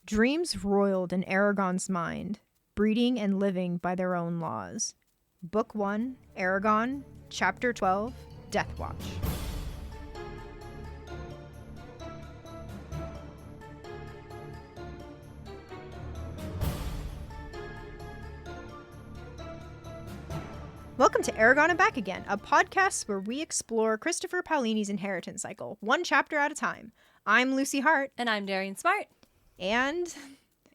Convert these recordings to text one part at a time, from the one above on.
Dreams roiled in Eragon's mind, breeding and living by their own laws. Book 1, Eragon, Chapter 12, Deathwatch. Welcome to Eragon and Back Again, a podcast where we explore Christopher Paolini's inheritance cycle, one chapter at a time. I'm Lucy Hart. And I'm Darien Smartt. And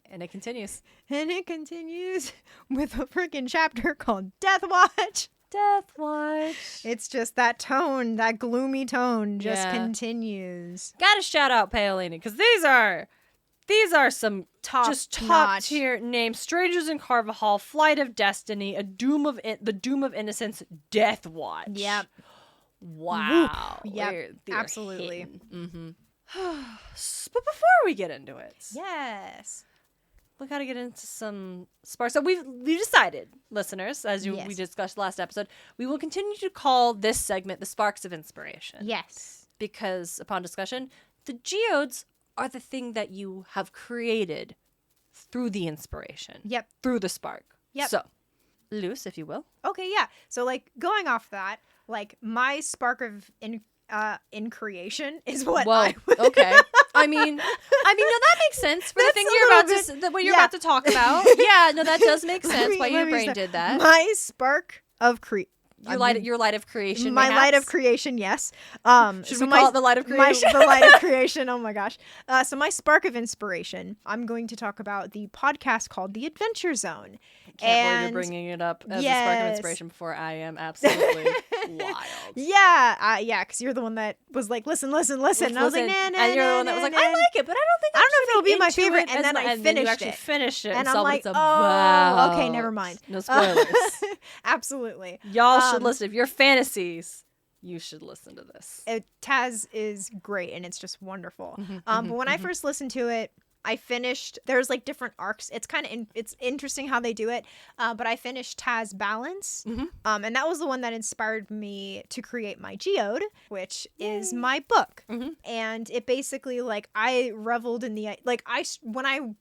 it continues. And it continues with a freaking chapter called Deathwatch. Deathwatch. It's just that tone, that gloomy tone just continues. Gotta shout out Paolini, because these are some top tier names. Strangers in Carvajal, Flight of Destiny, the Doom of Innocence, Deathwatch. Yep. Wow. Yep. Absolutely. Mm-hmm. But before we get into it, yes, we gotta get into some sparks. So we decided, listeners, we discussed last episode, we will continue to call this segment the Sparks of Inspiration. Yes, because upon discussion, the geodes are the thing that you have created through the inspiration. Yep. Through the spark. Yep. So, Luce, if you will. Okay, yeah. So, going off that, my spark of in creation is what I would... Okay. I mean, no, that makes sense for the thing you're about to talk about. Yeah, no, that does make sense why your brain did that. My spark of your light of creation. My light of creation, yes. Should we call it the light of creation? The light of creation. Oh my gosh. So my spark of inspiration. I'm going to talk about the podcast called The Adventure Zone. I can't believe you're bringing it up as a spark of inspiration before I am absolutely wild. Yeah, because you're the one that was like, listen. And I was like, nah. And you're the one that was like, I like it, but I don't know if it'll be my favorite. And then I finished it. And I'm like, wow. Okay, never mind. No spoilers. Absolutely. Y'all should listen. If you're fantasies, you should listen to this. Taz is great, and it's just wonderful. But when I first listened to it, I finished, there's different arcs. It's kind of, it's interesting how they do it. But I finished Taz Balance. And that was the one that inspired me to create my geode, which is my book. And it basically, I reveled in the,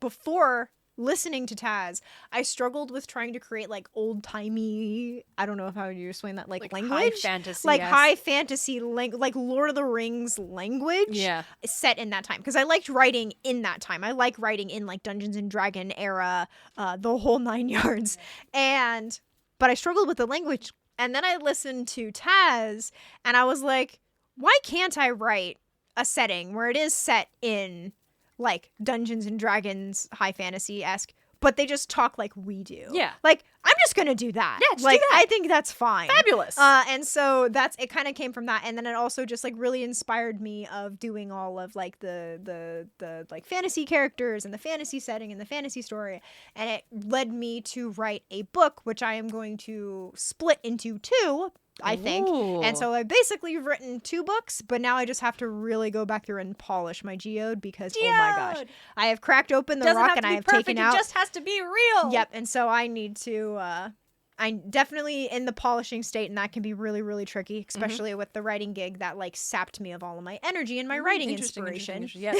before listening to Taz, I struggled with trying to create old-timey, I don't know how you explain that, language, high fantasy, high fantasy, like Lord of the Rings language, set in that time, because I liked writing in that time. I like writing in Dungeons and Dragon era, the whole 9 yards, but I struggled with the language. And then I listened to Taz, and I was like, why can't I write a setting where it is set in Dungeons and Dragons, high fantasy-esque, but they just talk like we do. Yeah. I'm just gonna do that. Yeah, just do that. I think that's fine. Fabulous. And so it kind of came from that, and then it also just really inspired me of doing all of the fantasy characters and the fantasy setting and the fantasy story, and it led me to write a book, which I am going to split into 2. I think. Ooh. And so I've basically written 2 books, but now I just have to really go back through and polish my geode because, oh my gosh, I have cracked open the rock and I have taken out. It just has to be real. Yep. And so I need to, I'm definitely in the polishing state, and that can be really, really tricky, especially with the writing gig that sapped me of all of my energy and my writing inspiration. Yeah.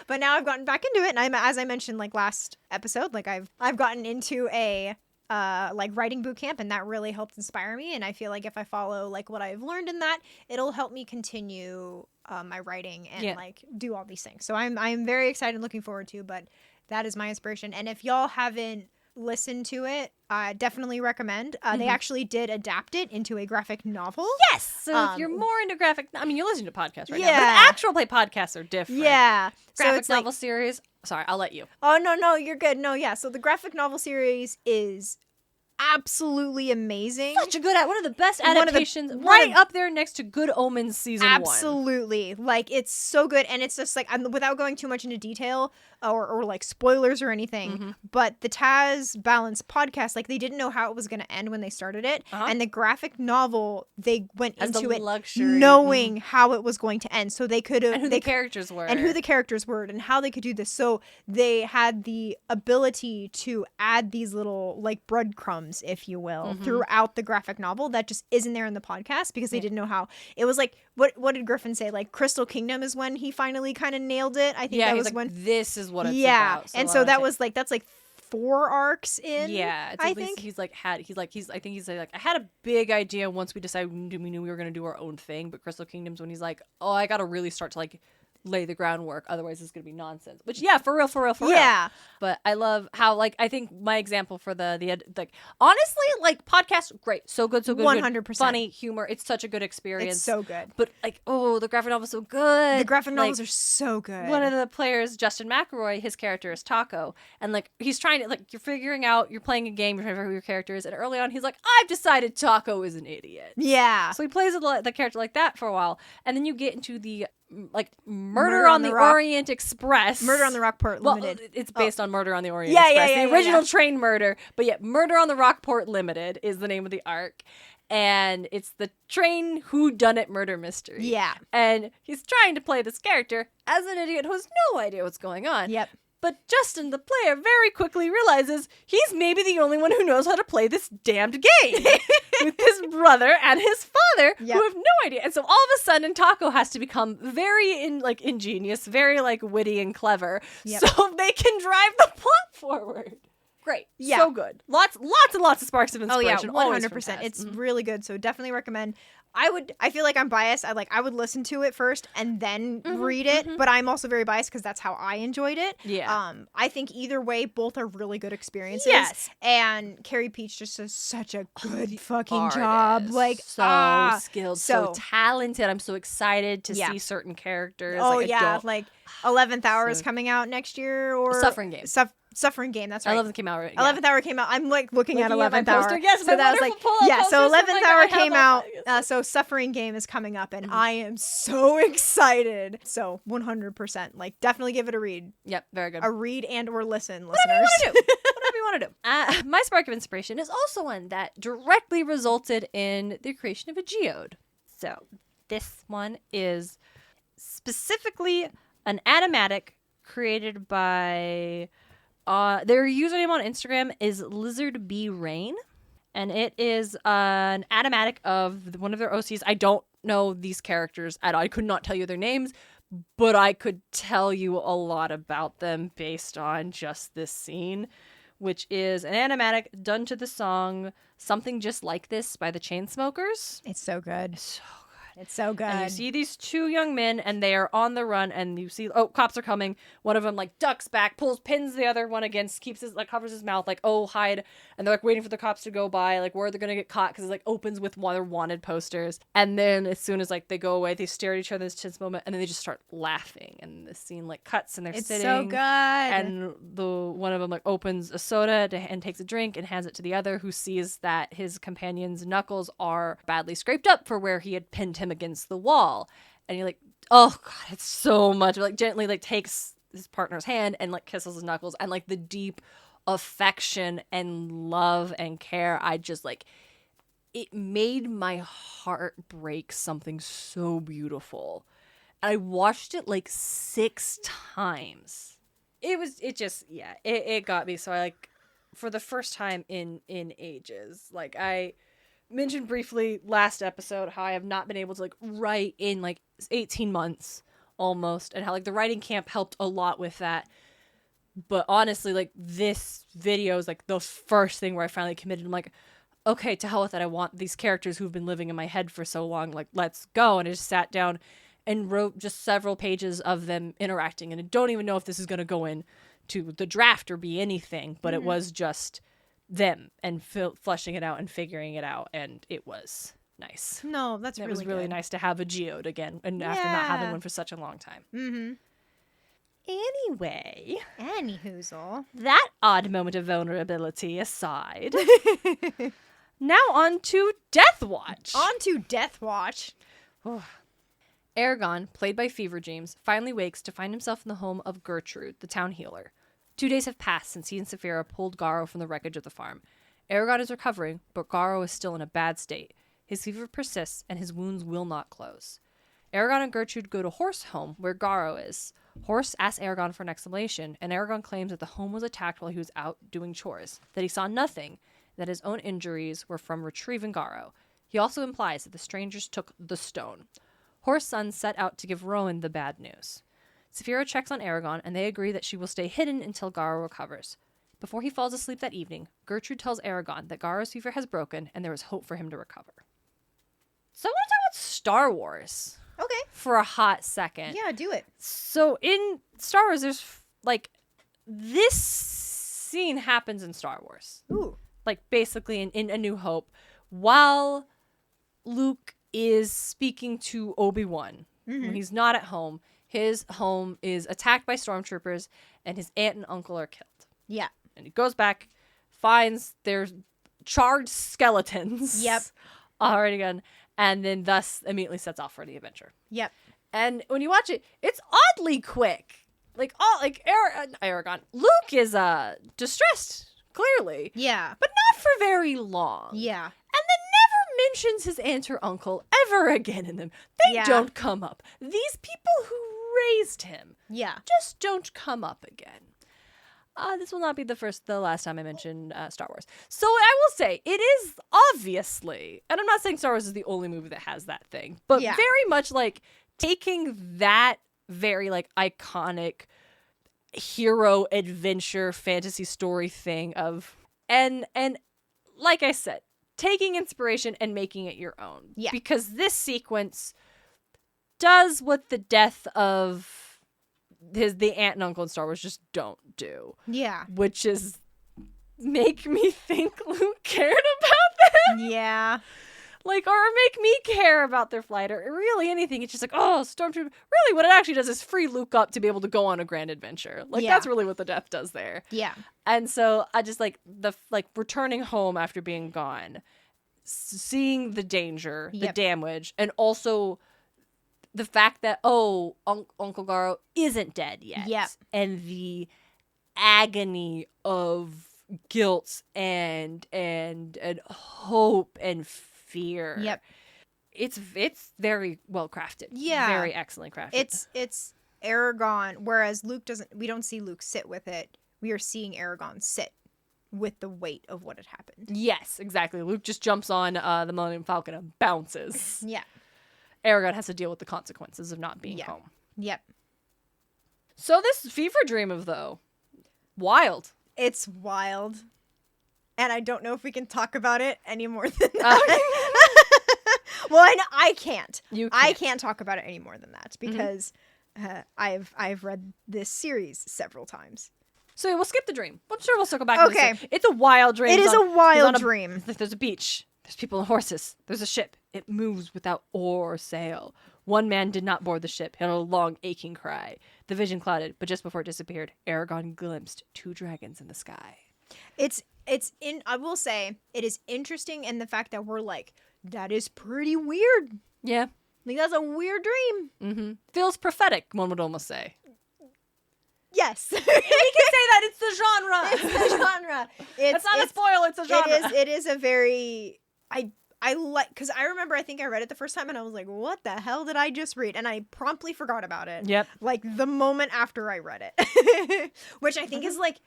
But now I've gotten back into it, and as I mentioned last episode, I've gotten into a writing boot camp, and that really helped inspire me, and I feel if I follow what I've learned in that, it'll help me continue my writing and do all these things. So I'm very excited and looking forward to, but that is my inspiration. And if y'all haven't listened to it, I definitely recommend. They actually did adapt it into a graphic novel. Yes! So if you're more into graphic, you're listening to podcasts right now, but actual play podcasts are different. Yeah. Graphic so novel series. Sorry, I'll let you. Oh, no, you're good. No, yeah. So the graphic novel series is absolutely amazing. Such a good, one of the best adaptations, up there next to Good Omens season 1. Absolutely. It's so good, and it's just without going too much into detail or spoilers or anything, but the Taz Balance podcast, they didn't know how it was going to end when they started it, and the graphic novel, they went into it knowing how it was going to end, so they could have, and who the characters were, and how they could do this. So they had the ability to add these little breadcrumbs kingdoms, if you will, throughout the graphic novel that just isn't there in the podcast because they didn't know how. It was like, what did Griffin say? Like Crystal Kingdom is when he finally kind of nailed it. I think that was when this is what it's about. And so that was like, that's like 4 arcs in. Yeah, I think I think he's like, I had a big idea once we decided we knew we were gonna do our own thing, but Crystal Kingdom's when he's like, oh, I gotta really start to like lay the groundwork, otherwise it's gonna be nonsense. Which for real. But I love how, like, I think my example for the like, honestly, like, podcast, great, so good 100%. funny humor, it's such a good experience, it's so good. But like, the graphic novel's so good. The graphic novels are so good. One of the players, Justin McElroy, his character is Taco, and like, he's trying to, like, you're playing a game, you're trying to figure out who your character is, and early on he's like, I've decided Taco is an idiot. So he plays the character like that for a while, and then you get into the like Murder on the Orient Express. Murder on the Rockport Limited. Well, it's based on Murder on the Orient Express. The original train murder. But Murder on the Rockport Limited is the name of the arc. And it's the train whodunit murder mystery. Yeah. And he's trying to play this character as an idiot who has no idea what's going on. Yep. But Justin, the player, very quickly realizes he's maybe the only one who knows how to play this damned game with his brother and his father who have no idea. And so all of a sudden, Taco has to become very ingenious, very like witty and clever, so they can drive the plot forward. Great. Yeah. So good. Lots and lots of sparks of inspiration. 100%. It's really good. So definitely recommend. I feel like I'm biased. I would listen to it first and then read it, but I'm also very biased because that's how I enjoyed it. Yeah. I think either way, both are really good experiences. Yes. And Carrie Peach just does such a good fucking artist. job. Like, so skilled, so talented. I'm so excited to see certain characters. Oh, like 11th Hour is coming out next year, or Suffering Game. Suffering Game, that's right. 11th came out, right? 11th Hour came out. I'm like looking at 11th Hour. Yes, so that was like, so 11th Hour came out. So so Suffering Game is coming up, and I am so excited. So 100%, like, definitely give it a read. Yep, very good. A read and or listen, Whatever listeners. Whatever you want to do. My spark of inspiration is also one that directly resulted in the creation of a geode. So this one is specifically an animatic created by... their username on Instagram is Lizard Bee Rain, and it is an animatic of one of their OCs. I don't know these characters at all. I could not tell you their names, but I could tell you a lot about them based on just this scene, which is an animatic done to the song Something Just Like This by the Chainsmokers. It's so good. It's so good. And you good. see these 2 young men, and they are on the run, and you see, cops are coming. One of them, like, ducks back, pins the other one against, covers his mouth, like, hide. And they're, like, waiting for the cops to go by, like, where they're gonna get caught, because it, like, opens with one of their wanted posters. And then, as soon as, like, they go away, they stare at each other in this tense moment, and then they just start laughing. And the scene, like, cuts, and they're sitting. It's so good. And one of them, like, opens a soda and takes a drink and hands it to the other, who sees that his companion's knuckles are badly scraped up for where he had pinned him against the wall. And you're like, oh god, it's so much. Like, gently, like, takes his partner's hand and, like, kisses his knuckles, and, like, the deep affection and love and care, I just, like, it made my heart break something so beautiful. And I watched it like 6 times. It got me. So I, like, for the first time in ages, like, I mentioned briefly last episode how I have not been able to, like, write in, like, 18 months almost, and how, like, the writing camp helped a lot with that. But honestly, like, this video is, like, the first thing where I finally committed. I'm like, okay, to hell with it. I want these characters who've been living in my head for so long. Like, let's go. And I just sat down and wrote just several pages of them interacting. And I don't even know if this is going to go into the draft or be anything, but it was just them and fleshing it out and figuring it out, and it was nice. No, that's it really was really good. nice to have a geode again, and after not having one for such a long time. Anyway, Anyhoozle, that odd moment of vulnerability aside, now on to Deathwatch. On to Deathwatch. Eragon, played by Fever James, finally wakes to find himself in the home of Gertrude, the town healer. 2 days have passed since he and Saphira pulled Garo from the wreckage of the farm. Eragon is recovering, but Garo is still in a bad state. His fever persists, and his wounds will not close. Eragon and Gertrude go to Horse home, where Garo is. Horse asks Eragon for an explanation, and Eragon claims that the home was attacked while he was out doing chores, that he saw nothing, that his own injuries were from retrieving Garo. He also implies that the strangers took the stone. Hor's son set out to give Rowan the bad news. Saphira checks on Eragon, and they agree that she will stay hidden until Garo recovers. Before he falls asleep that evening, Gertrude tells Eragon that Garo's fever has broken and there is hope for him to recover. So I want to talk about Star Wars. Okay. For a hot second. Yeah, do it. So in Star Wars, there's, like, this scene happens in Star Wars. Ooh. Like, basically in A New Hope, while Luke is speaking to Obi-Wan, when he's not at home, his home is attacked by stormtroopers, and his aunt and uncle are killed. Yeah. And he goes back, finds their charred skeletons. Yep. Already gone, and then thus immediately sets off for the adventure. Yep. And when you watch it, it's oddly quick. Eragon. Luke is distressed, clearly. Yeah. But not for very long. Yeah. And then never mentions his aunt or uncle ever again in them. They don't come up. These people who raised him just don't come up again. This will not be the last time I mention Star Wars. So I will say, it is obviously, and I'm not saying Star Wars is the only movie that has that thing, but very much like taking that very like iconic hero adventure fantasy story thing of, and like I said, taking inspiration and making it your own. Yeah. Because this sequence does what the death of the aunt and uncle in Star Wars just don't do. Yeah. Which is make me think Luke cared about them. Yeah. Like, or make me care about their flight, or really anything. It's just like, oh, Stormtrooper. Really, what it actually does is free Luke up to be able to go on a grand adventure. Like, that's really what the death does there. Yeah. And so I just like returning home after being gone, seeing the danger, the damage, and also the fact that, Uncle Garo isn't dead yet. Yep. And the agony of guilt and hope and fear. Yep. It's very well crafted. Yeah. Very excellent crafted. It's Eragon, whereas we don't see Luke sit with it. We are seeing Eragon sit with the weight of what had happened. Yes, exactly. Luke just jumps on the Millennium Falcon and bounces. Yeah. Eragon has to deal with the consequences of not being home. Yep. So this fever dream of, though, wild. It's wild. And I don't know if we can talk about it any more than that. Well, I can't. I can't talk about it any more than that because I've read this series several times. So we'll skip the dream. I'm sure we'll circle back. Okay. It's a wild dream. It is a wild dream. There's a beach. There's people and horses. There's a ship. It moves without oar or sail. One man did not board the ship. He had a long, aching cry. The vision clouded, but just before it disappeared, Eragon glimpsed 2 dragons in the sky. I will say, it is interesting in the fact that we're like, that is pretty weird. Yeah. Like, that's a weird dream. Mm-hmm. Feels prophetic, one would almost say. Yes. We can say that. It's the genre. It's the genre. It's not a spoil. It's a genre. It is a very... I like, because I remember, I think I read it the first time and I was like, what the hell did I just read? And I promptly forgot about it. Yep. Like the moment after I read it. Which I think is like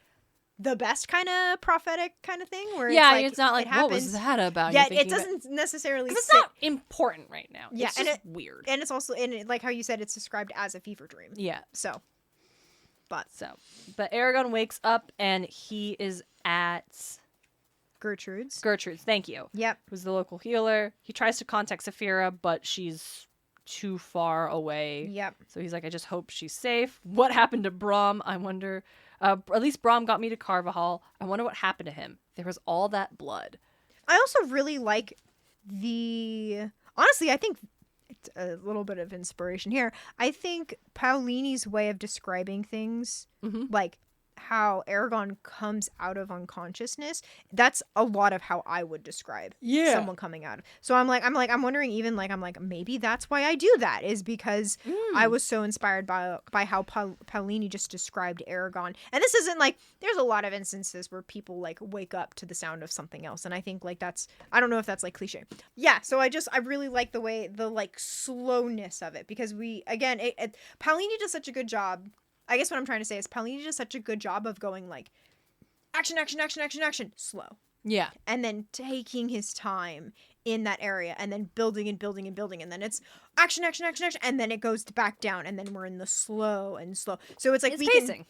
the best kind of prophetic kind of thing. Where it's not like, what was that about? Yeah, it doesn't necessarily it's not important right now. Yeah, it's just weird. And it's also, like how you said, it's described as a fever dream. Yeah. But Eragon wakes up and he is at... Gertrude's, thank you. Yep. Who's the local healer. He tries to contact Saphira, but she's too far away. Yep. So he's like, I just hope she's safe. What happened to Brom? I wonder. At least Brom got me to Carvajal. I wonder what happened to him. There was all that blood. I also really like honestly, I think it's a little bit of inspiration here. I think Paulini's way of describing things, like how Eragon comes out of unconsciousness, that's a lot of how I would describe someone coming out. So I'm wondering, even like, I'm like, maybe that's why I do that, is because I was so inspired by how Paulini just described Eragon. And this isn't like, there's a lot of instances where people like wake up to the sound of something else. And I think like that's, I don't know if that's like cliche. Yeah. So I really like the way, the like slowness of it, because Paulini does such a good job. I guess what I'm trying to say is Paulini does such a good job of going like action, action, action, action, action, slow. Yeah. And then taking his time in that area and then building and building and building. And then it's action. And then it goes back down. And then we're in the slow. So it's like It's we pacing.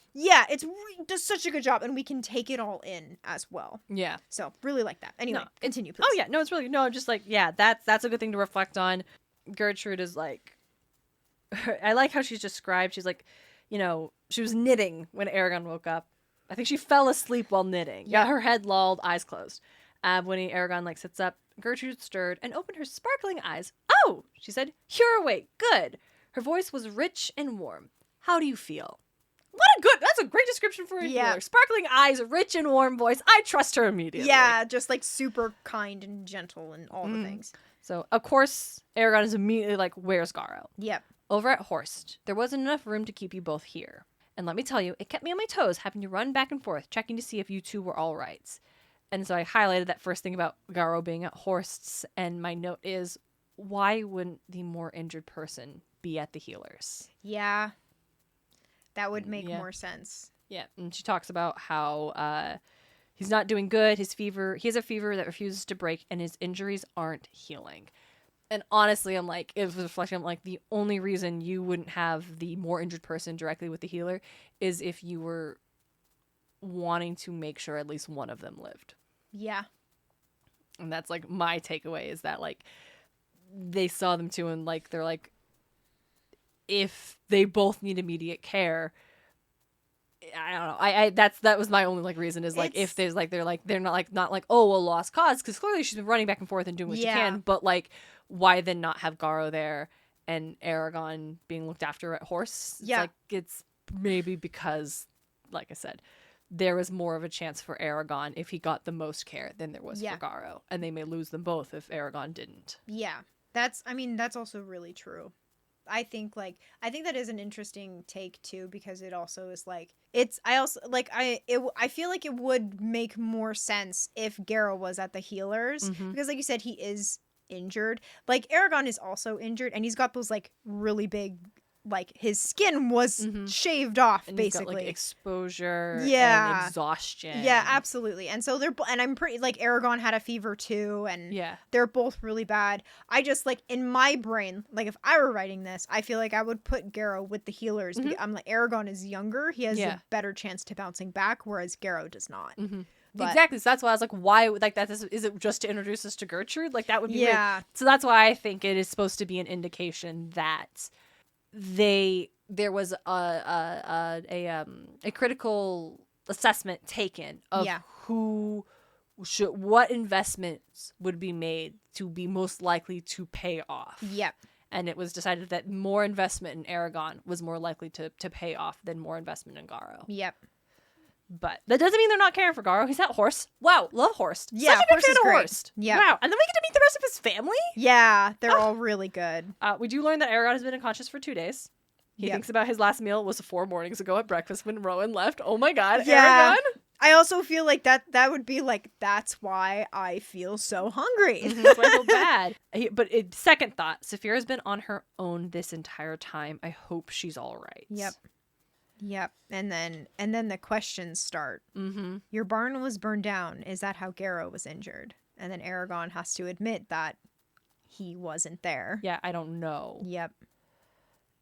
does such a good job. And we can take it all in as well. Yeah. So really like that. Anyway, continue, please. Oh, yeah. No, it's really, no, I'm just like, yeah, that's a good thing to reflect on. Gertrude is like, I like how she's described. She's like, she was knitting when Eragon woke up. I think she fell asleep while knitting. Yeah, her head lolled, eyes closed. When Eragon like sits up, Gertrude stirred and opened her sparkling eyes. "Oh," she said, "you're awake. Good." Her voice was rich and warm. "How do you feel?" That's a great description for a healer. Sparkling eyes, rich and warm voice. I trust her immediately. Yeah, just like super kind and gentle and all the things. So, of course, Eragon is immediately like, "Where's Garo?" Yep. "Over at Horst. There wasn't enough room to keep you both here. And let me tell you, it kept me on my toes, having to run back and forth, checking to see if you two were all right." And so I highlighted that first thing about Garo being at Horst's, and my note is, why wouldn't the more injured person be at the healers? Yeah. That would make more sense. Yeah, and she talks about how he's not doing good, he has a fever that refuses to break, and his injuries aren't healing. And honestly, I'm like, it was reflecting, I'm like, the only reason you wouldn't have the more injured person directly with the healer is if you were wanting to make sure at least one of them lived. Yeah. And that's like my takeaway is that like they saw them too, and like they're like, if they both need immediate care, I don't know. That was my only like reason is like if there's like they're not like oh, a lost cause, because clearly she's been running back and forth and doing what she can, but like why then not have Garo there and Eragon being looked after at Horse? It's like it's maybe because, like I said, there was more of a chance for Eragon if he got the most care than there was for Garo, and they may lose them both if Eragon didn't. Yeah, that's also really true. I think that is an interesting take too, because it also is like I feel like it would make more sense if Garo was at the healers, because like you said, he is injured. Like Eragon is also injured, and he's got those like really big, like his skin was shaved off, and basically. He's got, like exposure and exhaustion. Yeah, absolutely. And so and I'm pretty like Eragon had a fever too, and they're both really bad. I just like in my brain, like if I were writing this, I feel like I would put Garo with the healers. Because I'm like, Eragon is younger, he has a better chance to bouncing back, whereas Garo does not. Exactly. So that's why I was like, why like that is it just to introduce us to Gertrude? Like that would be weird. So that's why I think it is supposed to be an indication that there was a critical assessment taken of what investments would be made to be most likely to pay off. Yep. And it was decided that more investment in Eragon was more likely to pay off than more investment in Garo. Yep. But that doesn't mean they're not caring for Garo. He's at Horst. Wow, love Horst. Yeah, such a big fan of Horst. Yeah. Wow. And then we get to meet the rest of his family? Yeah, they're all really good. We do learn that Eragon has been unconscious for 2 days. He thinks about his last meal was 4 mornings ago at breakfast when Rowan left. Oh my god, Eragon. I also feel like that would be like, that's why I feel so hungry. That's why I feel bad. But second thought, Saphira's been on her own this entire time. I hope she's all right. Yep. And then the questions start. Your barn was burned down. Is that how Garo was injured? And then Eragon has to admit that he wasn't there. Yeah, I don't know. Yep.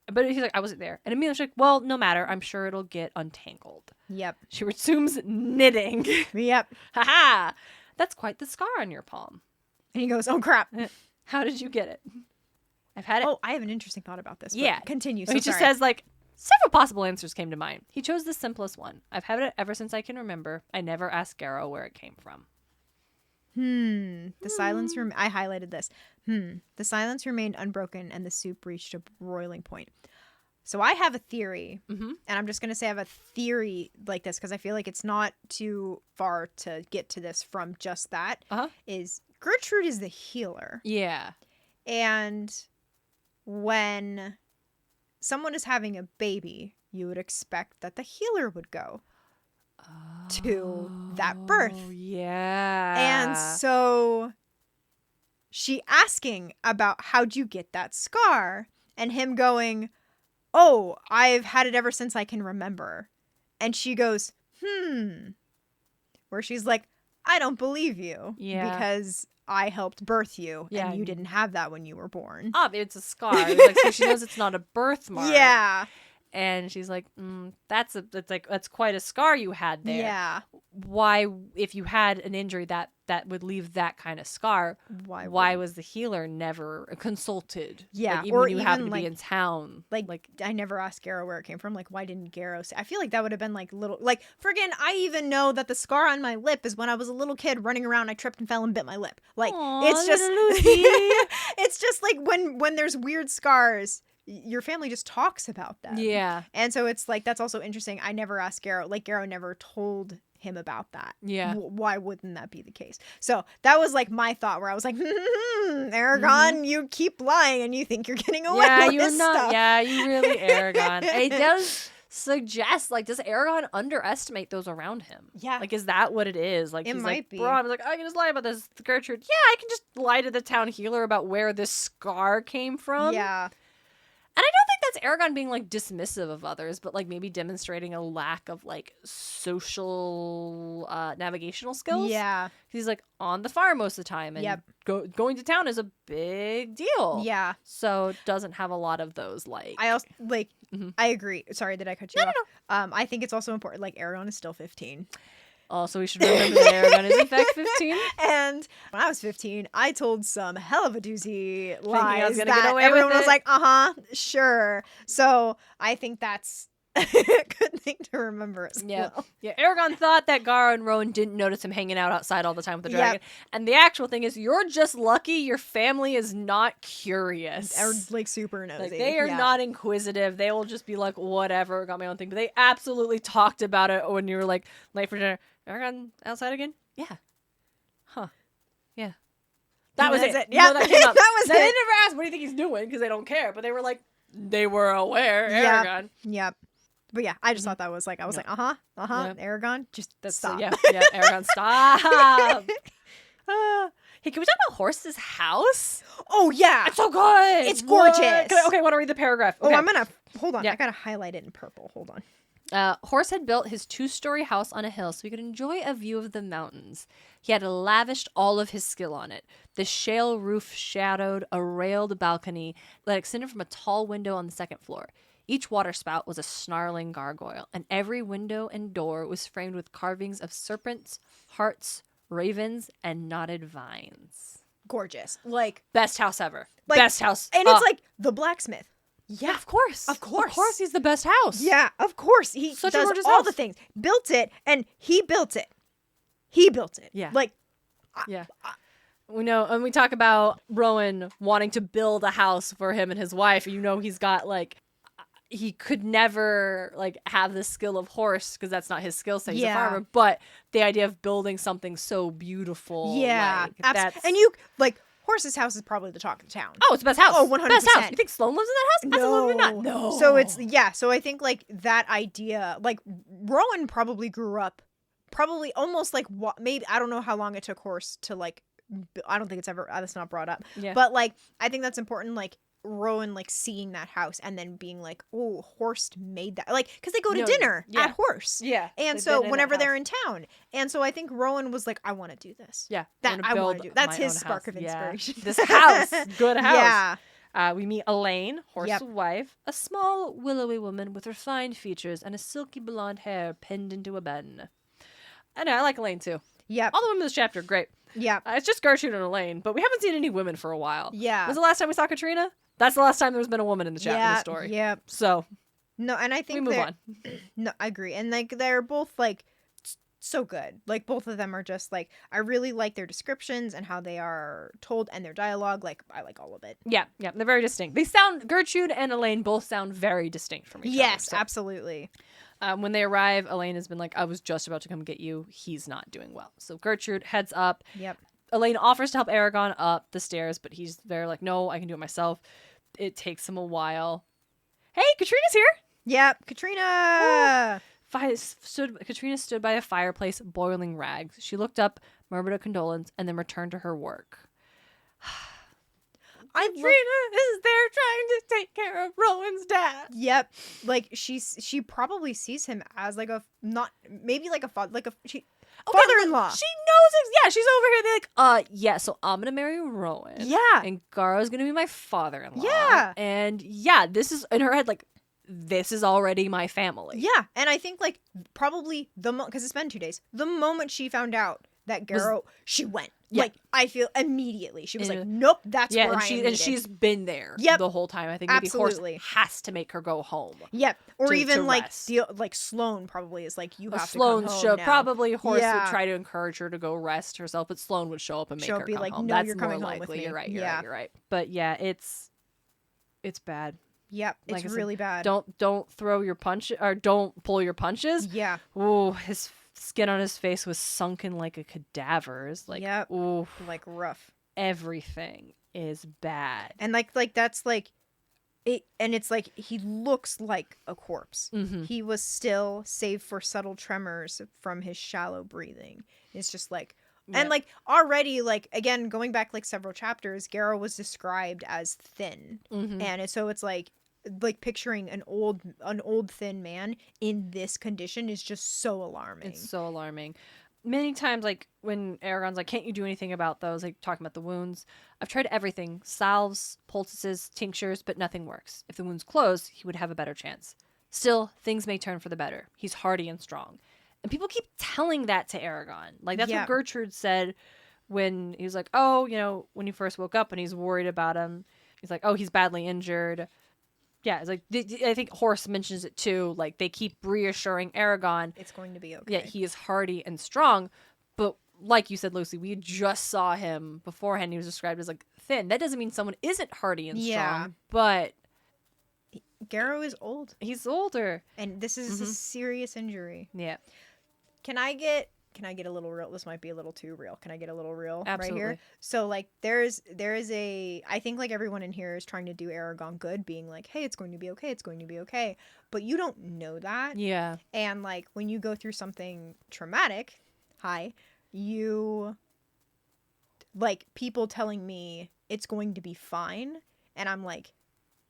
But he's like, I wasn't there. And Amelia's like, well, no matter. I'm sure it'll get untangled. Yep. She resumes knitting. Yep. Haha. That's quite the scar on your palm. And he goes, oh, crap. How did you get it? I've had it. Oh, I have an interesting thought about this. Yeah. Continue. So he just says, like, several possible answers came to mind. He chose the simplest one. I've had it ever since I can remember. I never asked Garo where it came from. The silence I highlighted this. The silence remained unbroken and the soup reached a broiling point. So I have a theory, and I'm just going to say I have a theory like this because I feel like it's not too far to get to this from just that. Is Gertrude is the healer. Yeah. And when someone is having a baby, you would expect that the healer would go to that birth. Yeah. And so she asking about how'd you get that scar, and him going, oh, I've had it ever since I can remember. And she goes, where she's like, I don't believe you. Yeah. Because I helped birth you, Yeah. and you didn't have that when you were born. It's a scar. Like, so she knows it's not a birthmark. Yeah. And she's like, that's quite a scar you had there. Yeah. Why, if you had an injury that would leave that kind of scar, why was the healer never consulted? Yeah, like, even when you happened to be in town. Like I never asked Garrow where it came from. Like, why didn't Garrow say? I feel like that would have been like little, like, friggin', I even know that the scar on my lip is when I was a little kid running around. I tripped and fell and bit my lip. Like, it's just, it's just like when there's weird scars, your family just talks about them. Yeah. And so it's like, that's also interesting. I never asked Garrow. Like, Garrow never told him about that. Yeah. Why wouldn't that be the case? So that was like my thought, where I was like, Eragon, you keep lying and you think you're getting away with this stuff. Yeah, you really, Eragon. It does suggest, like, does Eragon underestimate those around him? Yeah. Like, is that what it is? Like, It he's might like, be. bro, I'm like, I can just lie about this, Gertrude. Yeah, I can just lie to the town healer about where this scar came from. Yeah. And I don't think that's Eragon being, like, dismissive of others, but, like, maybe demonstrating a lack of, like, social navigational skills. Yeah. He's, like, on the farm most of the time. And going to town is a big deal. Yeah. So doesn't have a lot of those, like... I also, like, I agree. Sorry, did I cut you off? No. I think it's also important, like, Eragon is still 15. Also, we should remember that Eragon is in fact 15. And when I was 15, I told some hell of a doozy I lies was gonna that get away everyone with was it. like, sure. So I think that's a good thing to remember as well. Yeah, Eragon thought that Gara and Rowan didn't notice him hanging out outside all the time with the dragon. And the actual thing is, you're just lucky your family is not curious. Or, like, super nosy. Like, they are not inquisitive. They will just be like, whatever, got my own thing. But they absolutely talked about it when you were like, late for dinner. Eragon outside again? Yeah. Huh. Yeah. That was it. Yeah, that came up. that was They it. never asked, what do you think he's doing? Because they don't care. But they were like, they were aware. Eragon. Yep. But yeah, I just thought that was like, I was like, Eragon, just stop. Yeah, Eragon, stop. Hey, can we talk about Horse's house? Oh, yeah. It's so good. It's gorgeous. I want to read the paragraph. Okay. Oh, I'm going to, hold on. Yeah. I got to highlight it in purple. Hold on. Horse had built his 2-story house on a hill so he could enjoy a view of the mountains. He had lavished all of his skill on it. The shale roof shadowed a railed balcony that extended from a tall window on the second floor. Each waterspout was a snarling gargoyle, and every window and door was framed with carvings of serpents, hearts, ravens, and knotted vines. Gorgeous. Like, best house ever. Like, best house. And it's like the blacksmith. Yeah, of course. Of course. Of course he's the best house. Yeah, of course. He Such a does gorgeous all house. the things. Built it, and he built it. He built it. Yeah. Like, Yeah. We know, and we talk about Rowan wanting to build a house for him and his wife. You know, he's got, like, he could never, like, have the skill of horse because that's not his skill set. He's a farmer. But the idea of building something so beautiful. yeah. Like, that's... And you, like, Horse's house is probably the talk of the town. Oh, it's the best house. Oh, 100%. Best house. You think Sloane lives in that house? Absolutely not. No. So it's, so I think, like, that idea, like, Rowan probably grew up, probably almost like, maybe, I don't know how long it took Horse to, like, I don't think it's ever, that's not brought up. Yeah. But, like, I think that's important, like, Rowan, like, seeing that house and then being like, oh, Horse made that, like, because they go to dinner at Horse. Yeah. And so whenever they're in town. And so I think Rowan was like, I want to do this. Yeah. That I want to do. That's his spark of inspiration. Yeah. This house. Good house. Yeah. We meet Elain, Horse's wife, a small, willowy woman with refined features and a silky blonde hair pinned into a bun. I know, I like Elain too. Yep. All the women in this chapter, great. Yeah. It's just Gertrude and Elain, but we haven't seen any women for a while. Yeah. Was the last time we saw Katrina? That's the last time there's been a woman in the chapter in the story. Yeah. So. No, and I think we move on. No, I agree. And, like, they're both, like, so good. Like, both of them are just, like, I really like their descriptions and how they are told and their dialogue. Like, I like all of it. Yeah, they're very distinct. They sound, Gertrude and Elain both sound very distinct from each other. Yes, absolutely. When they arrive, Elain has been like, I was just about to come get you. He's not doing well. So Gertrude heads up. Yep. Elain offers to help Eragon up the stairs, but he's there like, no, I can do it myself. It takes him a while. Hey, Katrina's here. Yep, Katrina. Katrina stood by a fireplace, boiling rags. She looked up, murmured a condolence, and then returned to her work. Trina is there trying to take care of Rowan's dad. Yep. Like she probably sees him as like a not maybe like a father like a father-in-law. She knows yeah, she's over here. They're like, yeah, so I'm gonna marry Rowan. Yeah. And Garo's gonna be my father-in-law. Yeah. And yeah, this is in her head like this is already my family. Yeah. And I think like probably because it's been 2 days, the moment she found out that Garo, she went. Yeah. Like, I feel immediately. She was like, nope, that's where I am needed. And she's been there the whole time. I think maybe Horse has to make her go home. Yep. Or even like Sloane probably is like, you have Sloane to come home now. Probably Horse would try to encourage her to go rest herself, but Sloane would show up and make her come like, home. No, That's you're more coming likely. Home with me. You're right. You're right. But yeah, it's bad. Yep, it's like really bad. Don't throw your punch or don't pull your punches. Yeah. Ooh, his skin on his face was sunken like a cadaver's. Like, ooh, like rough. Everything is bad. And like that's like it, and it's like he looks like a corpse. Mm-hmm. He was still, save for subtle tremors from his shallow breathing. It's just like and like already like again going back like several chapters, Garo was described as thin, and so it's like picturing an old thin man in this condition is just so alarming. It's so alarming. Many times, like when Eragon's like, "Can't you do anything about those?" Like talking about the wounds. I've tried everything: salves, poultices, tinctures, but nothing works. If the wounds close, he would have a better chance. Still, things may turn for the better. He's hardy and strong. And people keep telling that to Eragon. Like, that's what Gertrude said when he was like, oh, you know, when he first woke up and he's worried about him. He's like, oh, he's badly injured. Yeah, it's like, I think Horse mentions it too. Like, they keep reassuring Eragon. It's going to be okay. Yeah, he is hardy and strong. But like you said, Lucy, we just saw him beforehand. He was described as, like, thin. That doesn't mean someone isn't hardy and strong. But Garo is old. He's older. And this is a serious injury. Yeah. Can I get a little real? This might be a little too real. Can I get a little real right here? So like there is a I think like everyone in here is trying to do Eragon good, being like, hey, it's going to be okay, it's going to be okay. But you don't know that. Yeah. And like when you go through something traumatic, you like people telling me it's going to be fine, and I'm like,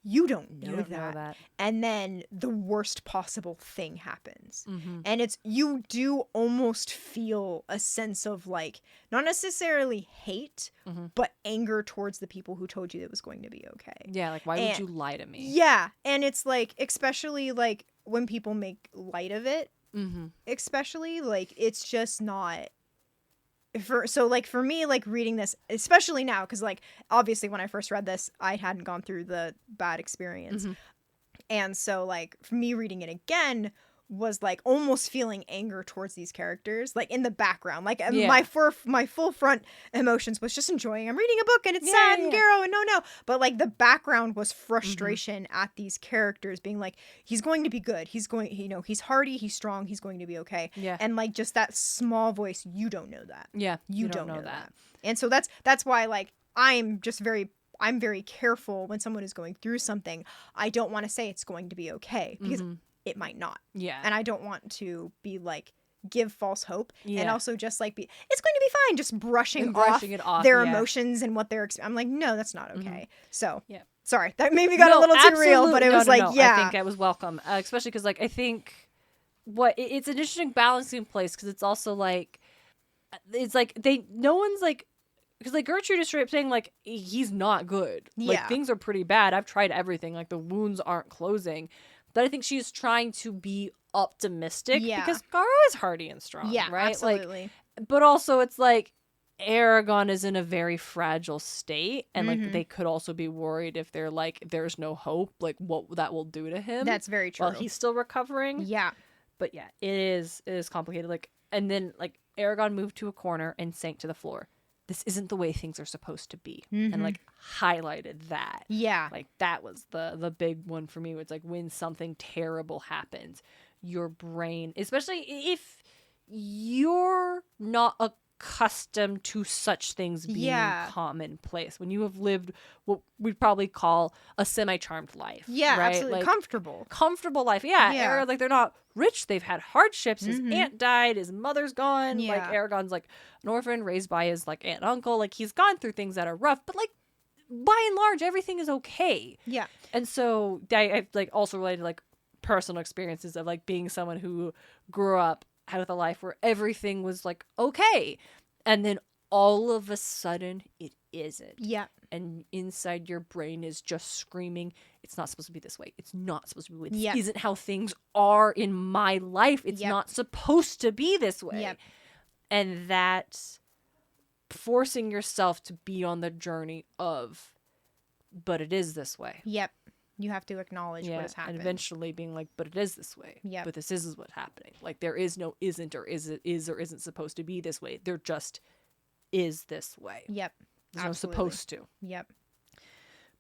you don't know that. And then the worst possible thing happens. And it's, you do almost feel a sense of like, not necessarily hate, but anger towards the people who told you it was going to be okay. Yeah, like, why would you lie to me? Yeah. And it's like, especially like when people make light of it, especially like, it's just not. For me, like reading this, especially now, because like obviously when I first read this, I hadn't gone through the bad experience, and so like for me reading it again was like almost feeling anger towards these characters, like in the background, like my full front emotions was just enjoying. I'm reading a book and it's sad and Garo and no, but like the background was frustration at these characters being like, he's going to be good, he's going, you know, he's hardy, he's strong, he's going to be okay. And like just that small voice, you don't know that. You don't know that. And so that's why like I'm very careful when someone is going through something. I don't want to say it's going to be okay, because it might not. And I don't want to be like, give false hope. And also just like it's going to be fine. Just brushing it off their emotions and what they're I'm like, no, that's not okay. So sorry, that maybe got a little too real, but it was I think it was welcome. Especially because like, I think it's an interesting balancing place, because it's also like, it's like no one's like, because like Gertrude is straight up saying like, he's not good. Like things are pretty bad. I've tried everything. Like the wounds aren't closing. But I think she's trying to be optimistic because Garo is hardy and strong, right? Absolutely. Like, but also it's like Eragon is in a very fragile state, and like they could also be worried if they're like, there's no hope, like what that will do to him. That's very true. While he's still recovering. Yeah. But yeah, it is complicated. Like, and then like Eragon moved to a corner and sank to the floor. This isn't the way things are supposed to be. And like highlighted that. Yeah. Like that was the big one for me. It's like when something terrible happens, your brain, especially if you're not accustomed to such things being commonplace, when you have lived what we'd probably call a semi-charmed life. Yeah, right? Absolutely. Like, comfortable life. Yeah. Like they're not rich, they've had hardships. His aunt died, his mother's gone. Like Eragon's like an orphan raised by his like aunt and uncle. Like he's gone through things that are rough, but like by and large, everything is okay. Yeah. And so I like also related to like personal experiences of like being someone who grew up with a life where everything was like okay, and then all of a sudden it isn't. Yeah. And inside your brain is just screaming, it's not supposed to be this way. It's not supposed to be this. Yep. This isn't how things are in my life. It's Yep. not supposed to be this way. Yep. And that forcing yourself to be on the journey of, but it is this way. Yep. You have to acknowledge what has happened. And eventually being like, but it is this way. Yep. But this is what's happening. Like there is no isn't or is or isn't supposed to be this way. There just is this way. Yep. There's Absolutely. no supposed to. Yep.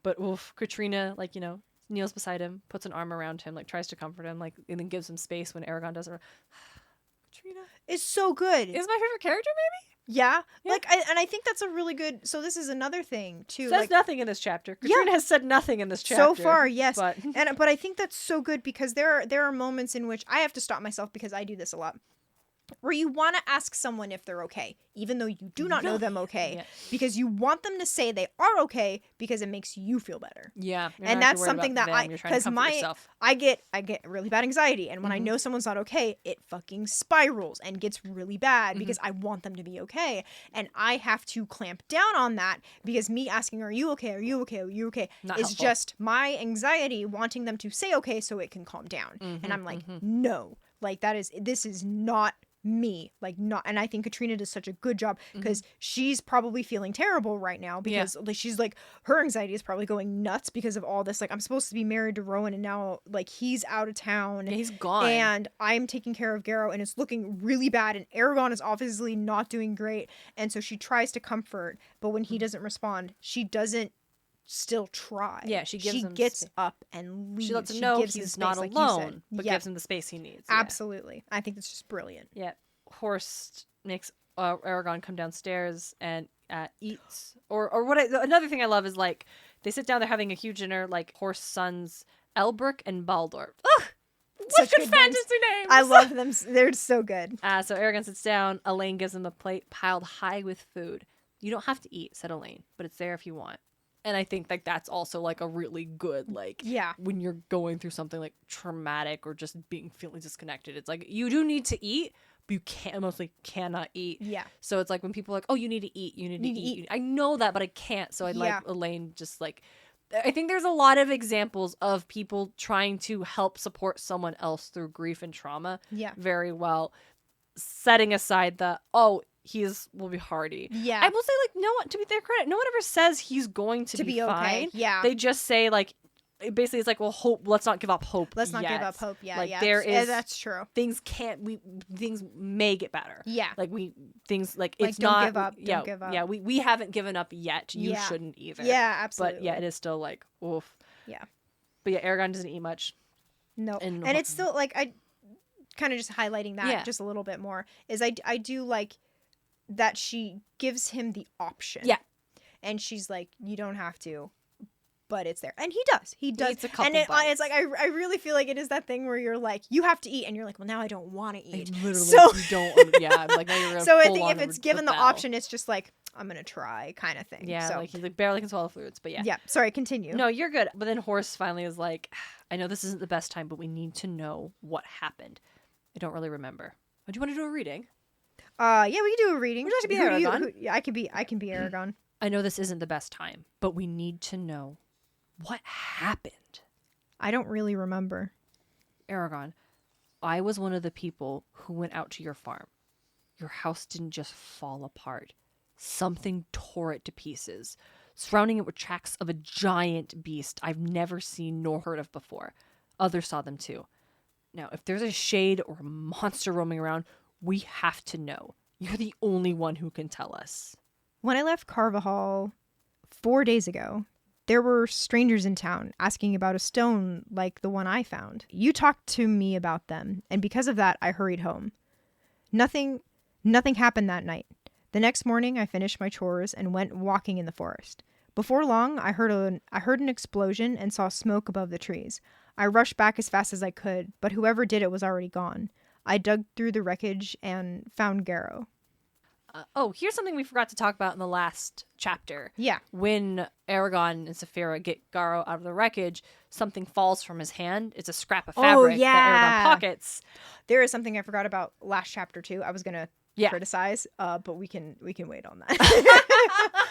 But oof, Katrina, like, you know, kneels beside him, puts an arm around him, like tries to comfort him, like, and then gives him space when Eragon doesn't. Katrina It's so good. is my favorite character, maybe? Yeah. Yeah. Like, I think that's a really good. So this is another thing too. Says Like, nothing in this chapter. Katrina has said nothing in this chapter. so far, yes. But But I think that's so good because there are moments in which I have to stop myself because I do this a lot. Where you want to ask someone if they're okay, even though you do not know them okay, Yeah. because you want them to say they are okay because it makes you feel better. yeah. And that's something that because yourself. I get really bad anxiety, and when I Mhm. know someone's not okay, it fucking spirals and gets really bad Mhm. because I want them to be okay, and I have to clamp down on that because me asking, "Are you okay? Are you okay? Are you okay?" Not is helpful. just my anxiety wanting them to say okay so it can calm down, and I'm like, no, like this is not me, like not. And I think Katrina does such a good job because she's probably feeling terrible right now because like she's like her anxiety is probably going nuts because of all this. Like I'm supposed to be married to Rowan and now like he's out of town. Yeah, he's gone. And I'm taking care of Garrow and it's looking really bad, and Eragon is obviously not doing great, and so she tries to comfort, but when he doesn't respond, she doesn't still try. Yeah, she him gets space. up and leaves. She lets him know gives he's space, not like you said. alone, but Yep. gives him the space he needs. Absolutely. I think that's just brilliant. Yeah. Horst makes Eragon come downstairs and eats. Or what? Another thing I love is like they sit down, they're having a huge dinner, like Horst's sons Elbrick and Baldor. Ugh! Such good fantasy names. I love them. They're so good. So Eragon sits down. Elain gives him a plate piled high with food. You don't have to eat, said Elain, but it's there if you want. And I think like that's also like a really good like when you're going through something like traumatic or just feeling disconnected. It's like you do need to eat, but you mostly cannot eat. Yeah. So it's like when people are like, oh, you need to eat, you need to eat. I know that, but I can't. So I'd like Elain just like. I think there's a lot of examples of people trying to help support someone else through grief and trauma. Yeah. Very well, setting aside the will be hardy. Yeah. I will say, like, no one, to be their credit, no one ever says he's going to be fine. Okay. Yeah. They just say, like, basically it's like, well, let's not give up hope. Let's not give up hope. Yeah. Like, yeah. there is, that's true. things may get better. Yeah. Like, it's like, not. don't give up. Don't give up. Yeah. We haven't given up yet. You shouldn't either. Yeah, absolutely. But yeah, it is still like, oof. Yeah. But yeah, Eragon doesn't eat much. No. And it's still, like, I kind of just highlighting that just a little bit more is I do like that she gives him the option. Yeah. And she's like, you don't have to, but it's there. And he does. He does. Eats a couple and bites. it's like, I really feel like it is that thing where you're like, you have to eat. And you're like, well, now I don't want to eat. Literally, you don't. Yeah. I'm like, now you're so I think if it's given the option, it's just like, I'm going to try kind of thing. Yeah. So. Like he's like barely can swallow fluids, but yeah. Yeah. Sorry, continue. No, you're good. But then Horst finally is like, I know this isn't the best time, but we need to know what happened. I don't really remember. Oh, do you want to do a reading? Yeah, we can do a reading. Would you like to be Eragon? Yeah, I can be Eragon. I know this isn't the best time, but we need to know what happened. I don't really remember. Eragon, I was one of the people who went out to your farm. Your house didn't just fall apart. Something tore it to pieces, surrounding it were tracks of a giant beast I've never seen nor heard of before. Others saw them too. Now, if there's a shade or a monster roaming around, we have to know. You're the only one who can tell us. When I left Carvajal 4 days ago, there were strangers in town asking about a stone like the one I found. You talked to me about them, and because of that, I hurried home. Nothing happened that night. The next morning, I finished my chores and went walking in the forest. Before long, I heard an explosion and saw smoke above the trees. I rushed back as fast as I could, but whoever did it was already gone. I dug through the wreckage and found Garrow. here's something we forgot to talk about in the last chapter. Yeah. When Eragon and Saphira get Garo out of the wreckage, something falls from his hand. It's a scrap of fabric that Eragon pockets. There is something I forgot about last chapter too. I was gonna criticize, but we can wait on that.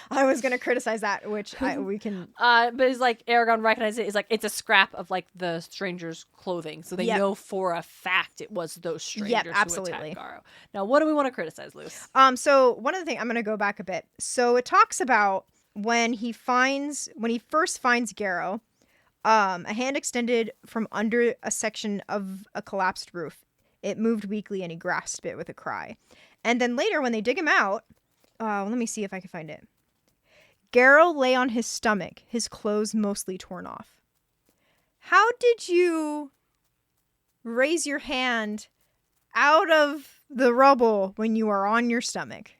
I was gonna criticize that, which we can. But it's like Eragon recognizes it. It's like it's a scrap of like the stranger's clothing, so they know for a fact it was those strangers who attacked Garo. Now, what do we want to criticize, Luce? So one of the things I'm gonna go back a bit. So it talks about when he first finds Garo, a hand extended from under a section of a collapsed roof. It moved weakly, and he grasped it with a cry. And then later, when they dig him out, let me see if I can find it. Garo lay on his stomach, his clothes mostly torn off. How did you raise your hand out of the rubble when you are on your stomach?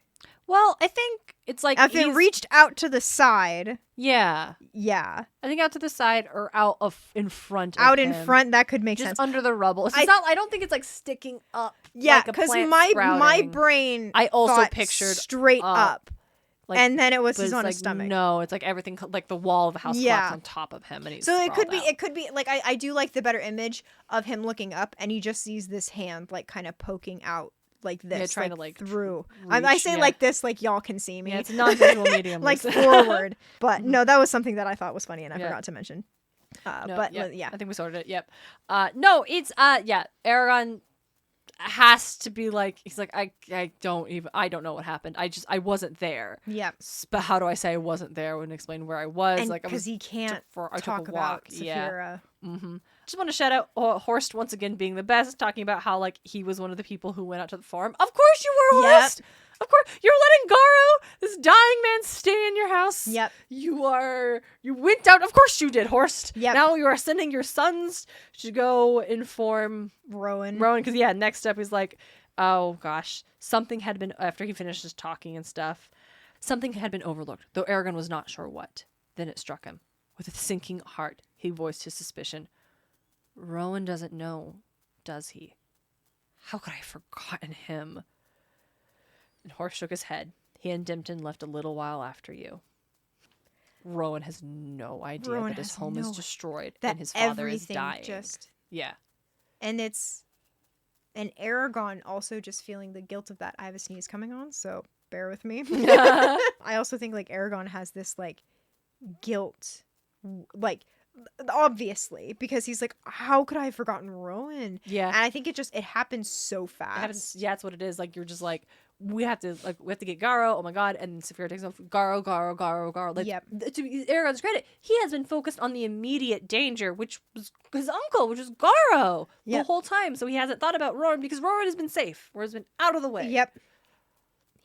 Well, I think it's like if it reached out to the side. Yeah. Yeah. I think out to the side or out in front of out him. In front, that could make just sense. Under the rubble. I don't think it's like sticking up. Yeah, because like my brain I also pictured straight up. Like, and then it was his on like, his stomach. No, it's like everything, like the wall of the house collapsed on top of him, and he's so it could out. be like I do like the better image of him looking up, and he just sees this hand like kind of poking out like this, trying to like through. Reach, I say like this, like y'all can see me. Yeah, it's a non-visual medium, like forward. But no, that was something that I thought was funny, and I forgot to mention. I think we sorted it. Yep. No, it's Eragon has to be like, he's like, I don't know what happened. I wasn't there. Yeah. But how do I say I wasn't there? I wouldn't explain where I was. And like, because he can't talk about Saphira. Yeah. Mm-hmm. Just want to shout out Horst once again being the best, talking about how like he was one of the people who went out to the farm. Of course you were, Horst. Yep. Of course, you're letting Garo, this dying man, stay in your house. Yep. You went out. Of course you did, Horst. Yep. Now you are sending your sons to go inform Rowan, because next step he's like, oh gosh, something had been, after he finishes talking and stuff, something had been overlooked, though Eragon was not sure what. Then it struck him. With a sinking heart, he voiced his suspicion. Rowan doesn't know, does he? How could I have forgotten him? And Horst shook his head. He and Dimpton left a little while after you. Rowan has no idea that his home is destroyed and his father is dying. Yeah. And Eragon also just feeling the guilt of that. I have a sneeze coming on, so bear with me. I also think like Eragon has this like guilt, like obviously, because he's like, how could I have forgotten Rowan? Yeah. And I think it happens so fast. That's what it is. Like, you're just like, we have to get Garo. Oh my god! And Saphira takes off Garo. Like, yep. To Eragon's credit, he has been focused on the immediate danger, which was his uncle, which was Garo, the whole time. So he hasn't thought about Rowan because Rowan has been safe. Rowan's been out of the way. Yep.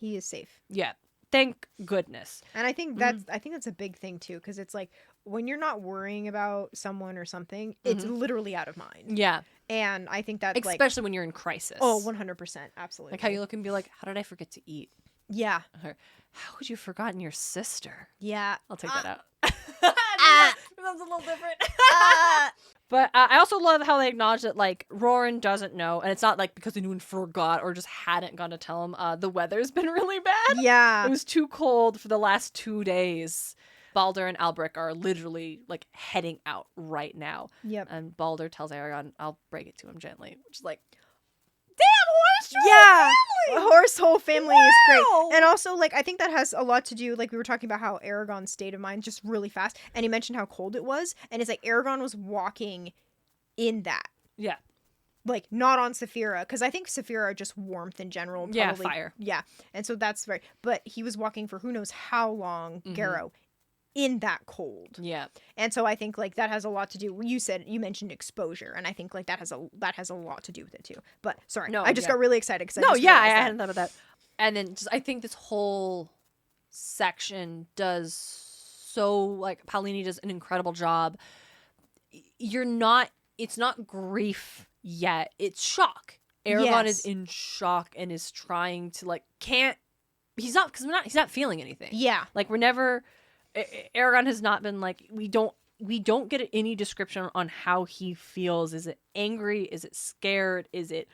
He is safe. Yeah. Thank goodness. And I think that's a big thing too, because it's like when you're not worrying about someone or something, it's literally out of mind. Yeah. And I think that especially when you're in crisis. Oh, 100%. Absolutely. Like how you look and be like, how did I forget to eat? Yeah. How could you have forgotten your sister? Yeah. I'll take that out. That was a little different. But I also love how they acknowledge that, like, Roran doesn't know, and it's not, like, because anyone forgot or just hadn't gone to tell him. The weather's been really bad. Yeah. It was too cold for the last 2 days. Balder and Albric are literally, like, heading out right now. Yep. And Balder tells Eragon, I'll break it to him gently. Which is like, damn, Horst! Yeah! Horst's whole family is great. And also, like, I think that has a lot to do, like, we were talking about how Eragon's state of mind just really fast. And he mentioned how cold it was. And it's like Eragon was walking in that. Yeah. Like, not on Saphira. Because I think Saphira just warmth in general. Probably, yeah, fire. Yeah. And so that's right. But he was walking for who knows how long, Garo, in that cold. Yeah. And so I think like that has a lot to do. You mentioned exposure, and I think like that has a lot to do with it too. But sorry, I just got really excited because I hadn't thought about that. And then I think this whole section does so, like, Paulini does an incredible job. It's not grief yet. It's shock. Eragon is in shock and is trying to like he's not feeling anything. Yeah. Like Eragon has not been like, we don't get any description on how he feels. Is it angry? Is it scared? Is it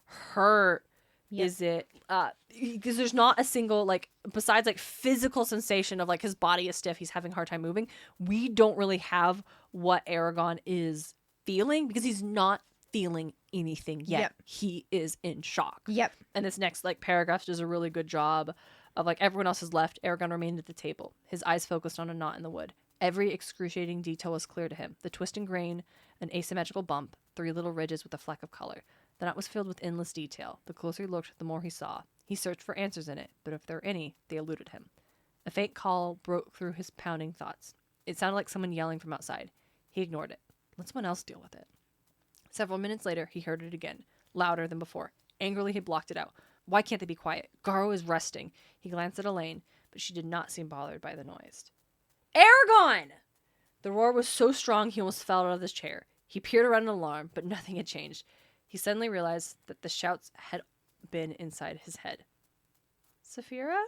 hurt? Yep. Is it because there's not a single, like, besides like physical sensation of like his body is stiff, he's having a hard time moving. We don't really have what Eragon is feeling because he's not feeling anything yet. Yep. He is in shock. Yep. And this next like paragraph does a really good job of like everyone else has left. Eragon remained at the table, his eyes focused on a knot in the wood. Every excruciating detail was clear to him. The twisting grain, an asymmetrical bump, 3 little ridges with a fleck of color. The knot was filled with endless detail. The closer he looked, the more he saw. He searched for answers in it, but if there were any, they eluded him. A faint call broke through his pounding thoughts. It sounded like someone yelling from outside. He ignored it. Let someone else deal with it. Several minutes later, he heard it again, louder than before. Angrily, he blocked it out. Why can't they be quiet? Garo is resting. He glanced at Elain, but she did not seem bothered by the noise. Eragon! The roar was so strong he almost fell out of his chair. He peered around in alarm, but nothing had changed. He suddenly realized that the shouts had been inside his head. Saphira?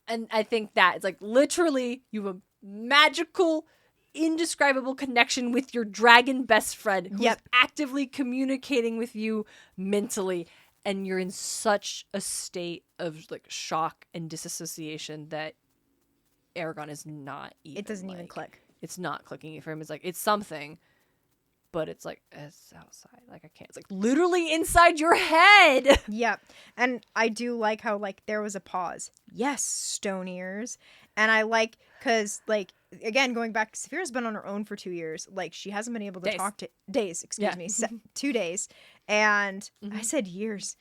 And I think that it's like literally you have a magical, indescribable connection with your dragon best friend who's actively communicating with you mentally, and you're in such a state of like shock and disassociation that Eragon is not even, it doesn't like, even click. It's not clicking for him. It's like it's something, but it's like it's outside. Like I can't. It's like literally inside your head. Yep. And I do like how like there was a pause. Yes, stone ears. And I like because like again going back, Saphira's been on her own for 2 years. Like she hasn't been able to talk to excuse me, 2 days. And I said years.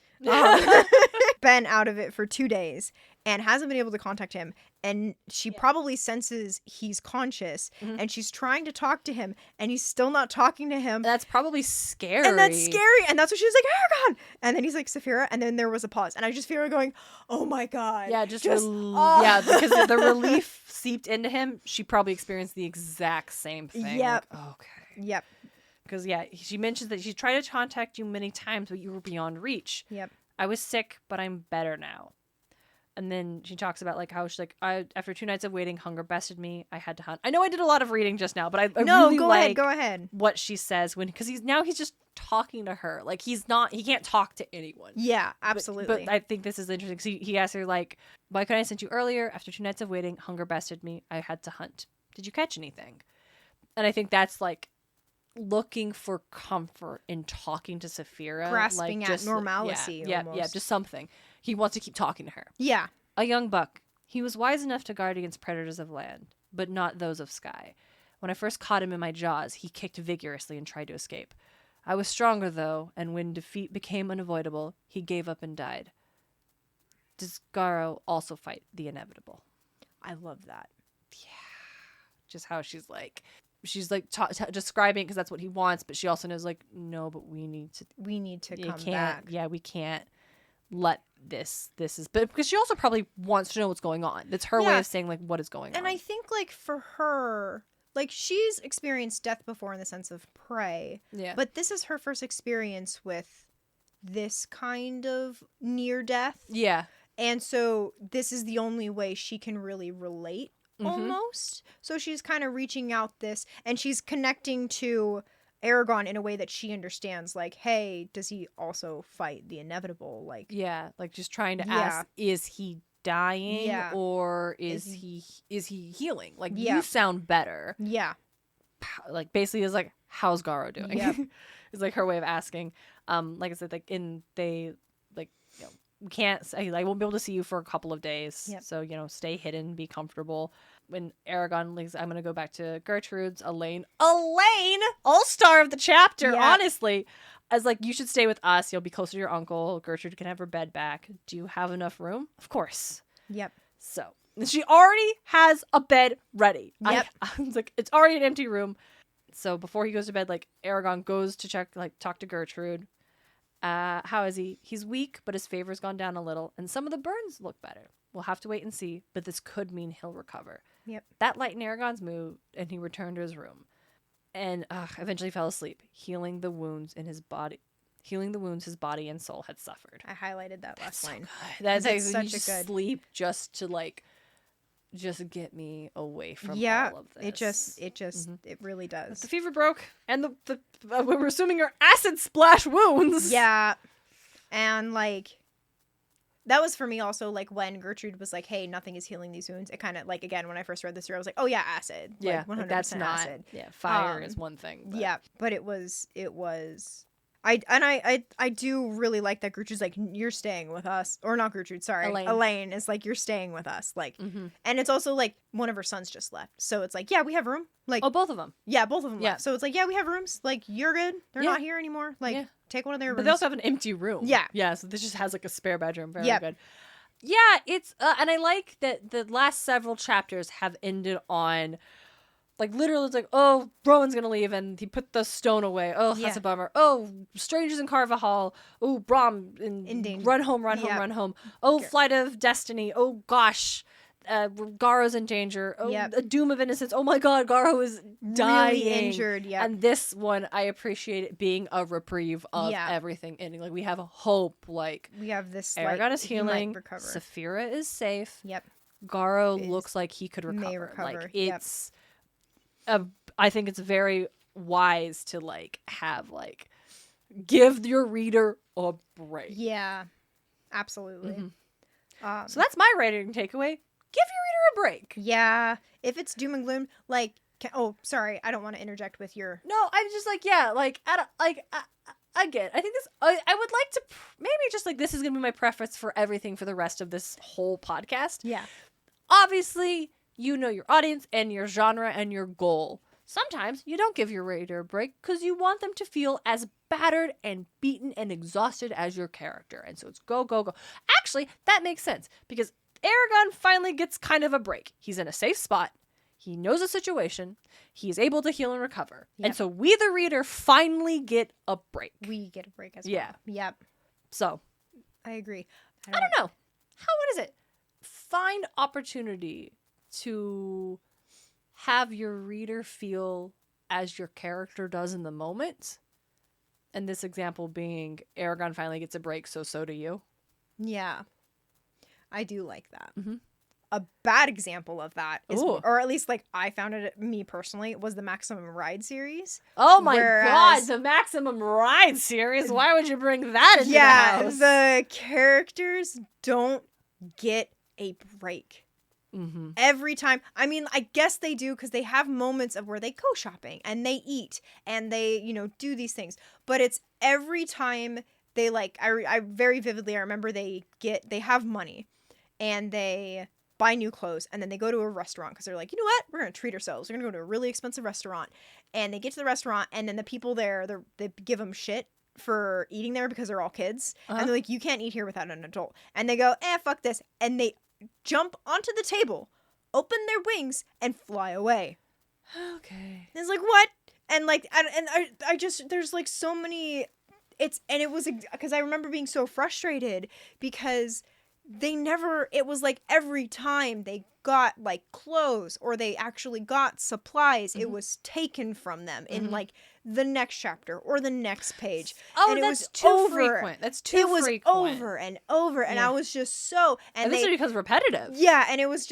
Been out of it for 2 days and hasn't been able to contact him. And she probably senses he's conscious and she's trying to talk to him and he's still not talking to him. That's probably scary. And that's scary. And that's what she was like, Eragon! And then he's like, Saphira. And then there was a pause. And I just feel her going, oh my God. Yeah, yeah, because the relief seeped into him. She probably experienced the exact same thing. Yep. Like, okay. Yep. Because, yeah, she mentions that she tried to contact you many times, but you were beyond reach. Yep. I was sick, but I'm better now. And then she talks about like how she's like, after 2 nights of waiting, hunger bested me. I had to hunt. I know I did a lot of reading just now, but I really go ahead. What she says because he's just talking to her. Like he can't talk to anyone. Yeah, absolutely. But I think this is interesting because he asked her like, why couldn't I send you earlier? After 2 nights of waiting, hunger bested me. I had to hunt. Did you catch anything? And I think that's like looking for comfort in talking to Saphira, grasping like, at just, normalcy. Yeah, just something. He wants to keep talking to her. Yeah. A young buck. He was wise enough to guard against predators of land, but not those of sky. When I first caught him in my jaws, he kicked vigorously and tried to escape. I was stronger, though, and when defeat became unavoidable, he gave up and died. Does Garo also fight the inevitable? I love that. Yeah. Just how she's like describing it because that's what he wants, but she also knows like, no, but we need to come back. Yeah, we can't let this is, but because she also probably wants to know what's going on. That's her way of saying like what is going on. And I think like for her, like she's experienced death before in the sense of prey. Yeah. But this is her first experience with this kind of near death. Yeah. And so this is the only way she can really relate almost. So she's kind of reaching out this and she's connecting to Eragon in a way that she understands, like, hey, does he also fight the inevitable? Like, yeah, like just trying to ask, is he dying or is he healing? Like, you sound better. Yeah. Like, basically is like, how's Garo doing? Yeah. Is like her way of asking. Like I said, like we can't, I won't be able to see you for a couple of days. Yep. So, stay hidden, be comfortable. When Eragon leaves, I'm going to go back to Gertrude's. Elain, all-star of the chapter, honestly. As like, you should stay with us. You'll be closer to your uncle. Gertrude can have her bed back. Do you have enough room? Of course. Yep. So, she already has a bed ready. Yep. It's like, it's already an empty room. So before he goes to bed, like, Eragon goes to talk to Gertrude. How is he? He's weak, but his favor's gone down a little, and some of the burns look better. We'll have to wait and see, but this could mean he'll recover. Yep. That lightened Eragon's mood, and he returned to his room, and eventually fell asleep, healing the wounds his body and soul had suffered. I highlighted that last line. So that's such a good sleep just to just get me away from all of this. It really does. But the fever broke, and the we're assuming are acid splash wounds. Yeah. And like that was for me also, like when Gertrude was like, hey, nothing is healing these wounds. It kind of like, again, when I first read this through, I was like, oh yeah, acid. Yeah, like 100% that's not acid. Yeah, fire is one thing. But. Yeah, but it was I do really like that Gertrude's like, you're staying with us. Or not Gertrude, sorry. Elain is like, you're staying with us. Like, and it's also like one of her sons just left. So it's like, yeah, we have room. Like, oh, both of them. Yeah, both of them left. So it's like, yeah, we have rooms. Like, you're good. They're not here anymore. Like, take one of their rooms. But they also have an empty room. Yeah. Yeah, so this just has like a spare bedroom. Very good. Yeah, it's, and I like that the last several chapters have ended on, like, literally, it's like, oh, Rowan's gonna leave, and he put the stone away. Oh, that's a bummer. Oh, strangers in Carvajal. Oh, Brom, run home, run home. Oh, Flight of Destiny. Oh, gosh. Garo's in danger. Oh, a doom of innocence. Oh my god, Garo is dying. Really injured, And this one, I appreciate it being a reprieve of everything ending. Like, we have hope. Like, we have this, Eragon is healing. Saphira is safe. Garo looks like he could recover. May recover. Like, it's... I think it's very wise to, like, have, like, give your reader a break. Yeah, absolutely. So that's my rating takeaway. Give your reader a break. Yeah. If it's doom and gloom, like, oh, sorry, I don't want to interject with your... No, I'm just like, yeah, like, again, I think this, I would like to, maybe just, like, this is going to be my preference for everything for the rest of this whole podcast. Yeah. Obviously, you know your audience and your genre and your goal. Sometimes you don't give your reader a break because you want them to feel as battered and beaten and exhausted as your character. And so it's go, go, go. Actually, that makes sense because Eragon finally gets kind of a break. He's in a safe spot. He knows the situation. He is able to heal and recover. And so we, the reader, finally get a break. We get a break as well. Yeah. Yep. So. I agree. I don't know. What is it? Find opportunity to have your reader feel as your character does in the moment. And this example being Eragon finally gets a break, so do you. Yeah. I do like that. A bad example of that is, or at least like I found it, me personally, was the Maximum Ride series. Oh my god, the Maximum Ride series. Why would you bring that into the house? The characters don't get a break. Every time. I mean, I guess they do because they have moments of where they go shopping and they eat and they, you know, do these things. But it's every time they like, I very vividly, I remember they have money and they buy new clothes and then they go to a restaurant because they're like, you know what? We're going to treat ourselves. We're going to go to a really expensive restaurant. And they get to the restaurant and then the people there, they give them shit for eating there because they're all kids. And they're like, you can't eat here without an adult. And they go, fuck this. And they jump onto the table, open their wings, and fly away. Okay. And it's like, what? And like, I just, there's like so many, it was, because I remember being so frustrated because it was like every time they got like clothes or they actually got supplies, it was taken from them in like the next chapter or the next page. Oh, and that's too frequent. That's too frequent. It was over and over, and I was just so... And this is because repetitive. Yeah, and it was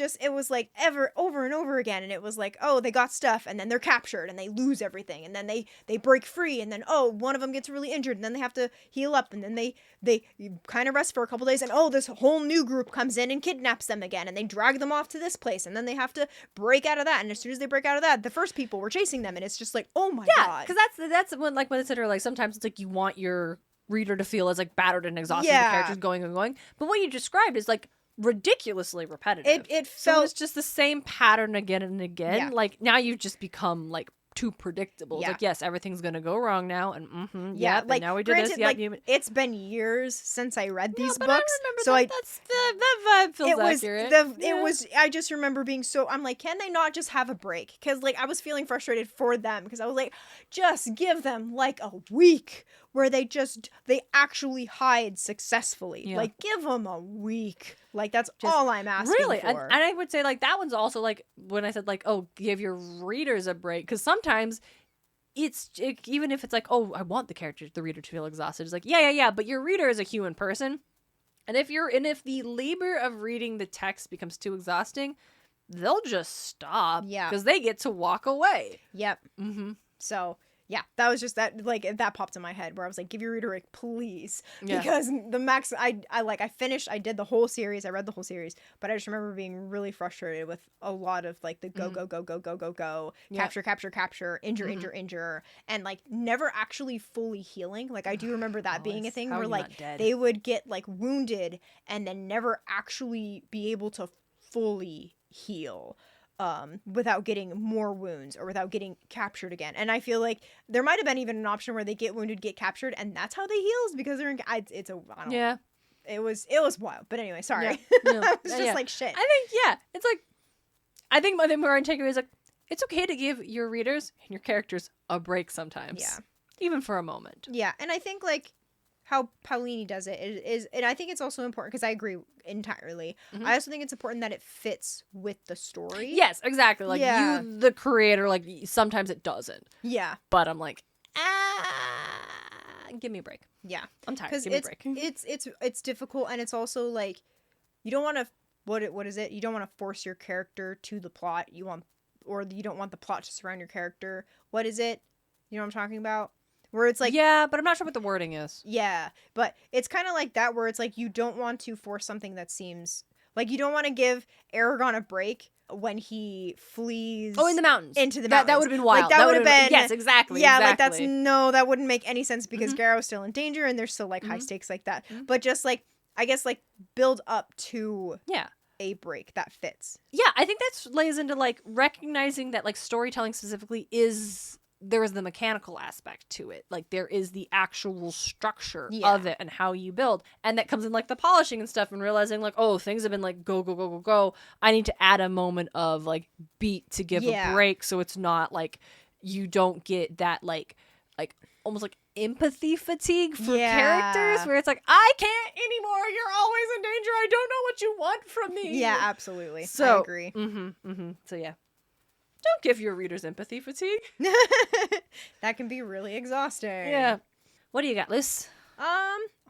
like over and over again, and it was like, oh, they got stuff, and then they're captured, and they lose everything, and then they break free, and then, oh, one of them gets really injured, and then they have to heal up, and then they kind of rest for a couple days, and oh, this whole new group comes in and kidnaps them again, and they drag them off to this place, and then they have to break out of that, and as soon as they break out of that, the first people were chasing them, and it's just like, oh my god. Yeah, because that's when, like, when I said, like, sometimes it's like you want your reader to feel as like battered and exhausted, the characters going and going, but what you described is like ridiculously repetitive. It felt, so it's just the same pattern again and again. Like, now you've just become like too predictable. Like, yes, everything's gonna go wrong now, and like, now we do this. Like, it's been years since I read these books, so that vibe feels accurate. It was. I just remember being so. I'm like, can they not just have a break? Because like I was feeling frustrated for them because I was like, just give them like a week where they actually hide successfully. Yeah. Like, give them a week. Like, that's just all I'm asking really. for. And I would say, like, that one's also, like, when I said, like, oh, give your readers a break. Because sometimes even if it's like, oh, I want the reader to feel exhausted. It's like, yeah. But your reader is a human person. And if the labor of reading the text becomes too exhausting, they'll just stop. Yeah. Because they get to walk away. Yep. So... Yeah, that was just that, like, that popped in my head where I was like, give your reader a break, please. Yeah. Because the max, I finished, I did the whole series, I read the whole series, but I just remember being really frustrated with a lot of, like, the go, Yep. capture, injure, and, like, never actually fully healing. Like, I do remember that being a thing how are where, you like, not dead? they would get, like, wounded and then never actually be able to fully heal. Without getting more wounds or without getting captured again. And I feel like there might have been even an option where they get wounded, get captured, and that's how they heals because they're in, I don't know. It was wild. But anyway, sorry. Yeah. I was just like, shit. I think, it's like, I think my more takeaway is like, it's okay to give your readers and your characters a break sometimes. Yeah. Even for a moment. Yeah. And I think, like, how Paulini does it is, and I think it's also important because I agree entirely. I also think it's important that it fits with the story. Yes, exactly. Like, you, the creator, like, sometimes it doesn't. Yeah. But I'm like, give me a break. Yeah. I'm tired. Give me a break. It's difficult, and it's also, like, you don't want to, what is it? You don't want to force your character to the plot. You don't want the plot to surround your character. What is it? You know what I'm talking about? Where it's like... Yeah, but I'm not sure what the wording is. Yeah, but it's kind of like that where it's like you don't want to force something that seems... Like, you don't want to give Eragon a break when he flees... Oh, in the mountains. Into the mountains. That would have been wild. Like, that would have been... Yes, exactly. Yeah, exactly. like, that wouldn't make any sense because Garrow's still in danger and there's still, like, high stakes like that. But just, like, I guess, like, build up to... Yeah. A break that fits. Yeah, I think that lays into, like, recognizing that, like, storytelling specifically there is the mechanical aspect to it. Like, there is the actual structure of it and how you build. And that comes in, like, the polishing and stuff and realizing, like, oh, things have been, like, go. I need to add a moment of, like, beat to give a break so it's not, like, you don't get that, like almost, like, empathy fatigue for characters where it's like, I can't anymore. You're always in danger. I don't know what you want from me. Yeah, absolutely. So, I agree. So, yeah. Don't give your readers empathy fatigue. That can be really exhausting. Yeah. What do you got, Liz?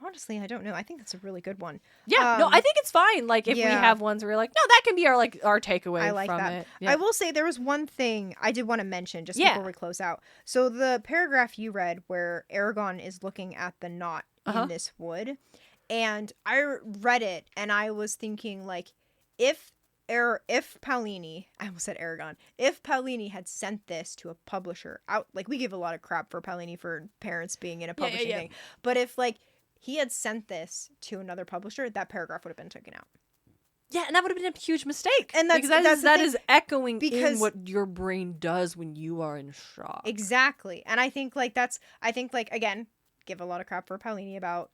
Honestly, I don't know. I think that's a really good one. Yeah. No, I think it's fine. Like, if we have ones where we're like, no, that can be our takeaway from that. it. Yeah. I will say there was one thing I did want to mention just before we close out. So the paragraph you read where Eragon is looking at the knot in this wood, and I read it and I was thinking, like, if Paulini, I almost said Eragon, if Paulini had sent this to a publisher out, like, we give a lot of crap for Paulini for parents being in a publishing thing, but if, like, he had sent this to another publisher, that paragraph would have been taken out. Yeah, and that would have been a huge mistake. And that is echoing in what your brain does when you are in shock. Exactly. And I think, like, again, give a lot of crap for Paulini about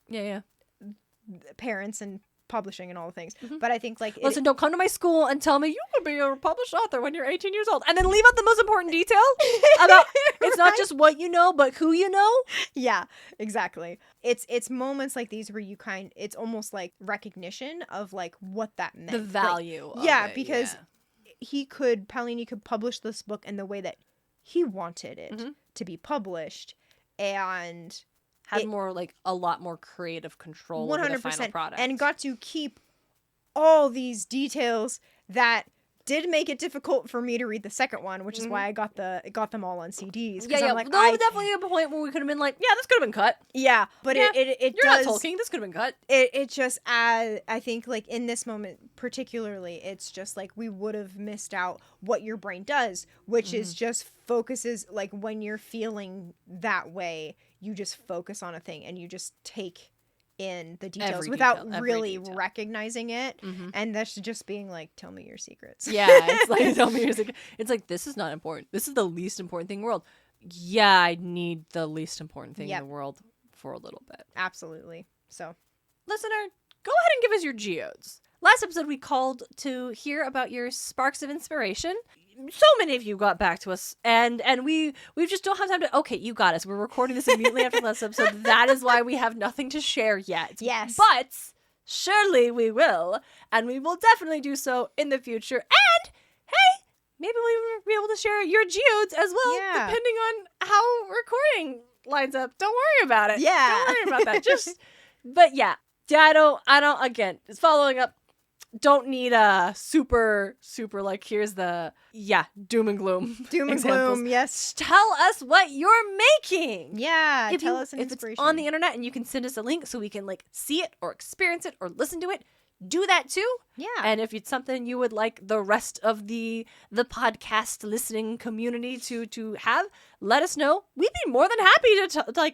parents and publishing and all the things. But I think, like... Listen, don't come to my school and tell me you could be a published author when you're 18 years old. And then leave out the most important detail about it's not just what you know, but who you know. Yeah, exactly. It's moments like these where it's almost like recognition of, like, what that meant. The value of it, because Paulini could publish this book in the way that he wanted it to be published, and... had more, like, a lot more creative control over the final product. And got to keep all these details that did make it difficult for me to read the second one, which is why I got them all on CDs. Yeah, I'm like, there was definitely a point where we could have been like, yeah, this could have been cut. Yeah, but it you're not Tolkien, this could have been cut. It just, I think, like, in this moment particularly, it's just like we would have missed out what your brain does, which is just focuses, like, when you're feeling that way, you just focus on a thing and you just take in the details without really recognizing it, and that's just being like, tell me your secrets. Yeah, it's like, tell me your secret. It's like, this is not important. This is the least important thing in the world. Yeah, I need the least important thing in the world for a little bit. Absolutely. So, listener, go ahead and give us your geodes. Last episode, we called to hear about your sparks of inspiration. So many of you got back to us, and we just don't have time to... Okay, you got us. We're recording this immediately after the last episode. That is why we have nothing to share yet. Yes. But surely we will, and we will definitely do so in the future. And, hey, maybe we'll be able to share your geodes as well, depending on how recording lines up. Don't worry about it. Yeah. Don't worry about that. But yeah, I don't, again, it's following up. don't need a super like here's the doom and gloom Doom and examples. gloom, yes. Tell us what you're making. Yeah, tell us an if inspiration. it's on the internet and you can send us a link so we can like see it or experience it or listen to it, do that too. Yeah. And if it's something you would like the rest of the podcast listening community to have, let us know. We'd be more than happy to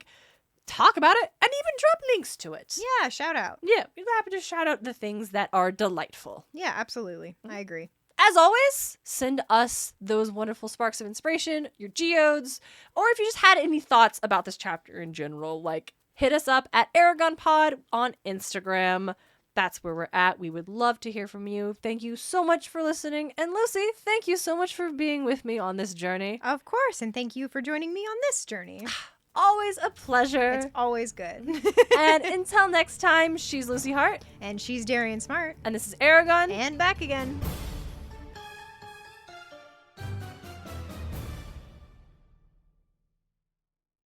talk about it and even drop links to it. Yeah, shout out. Yeah, we'd be happy to shout out the things that are delightful. Yeah, absolutely. I agree. As always, send us those wonderful sparks of inspiration, your geodes, or if you just had any thoughts about this chapter in general, like hit us up at Eragon Pod on Instagram. That's where we're at. We would love to hear from you. Thank you so much for listening. And Lucy, thank you so much for being with me on this journey. Of course, and thank you for joining me on this journey. Always a pleasure. It's always good. And until next time, she's Lucy Hart. And she's Darien Smartt. And this is Eragon. And back again.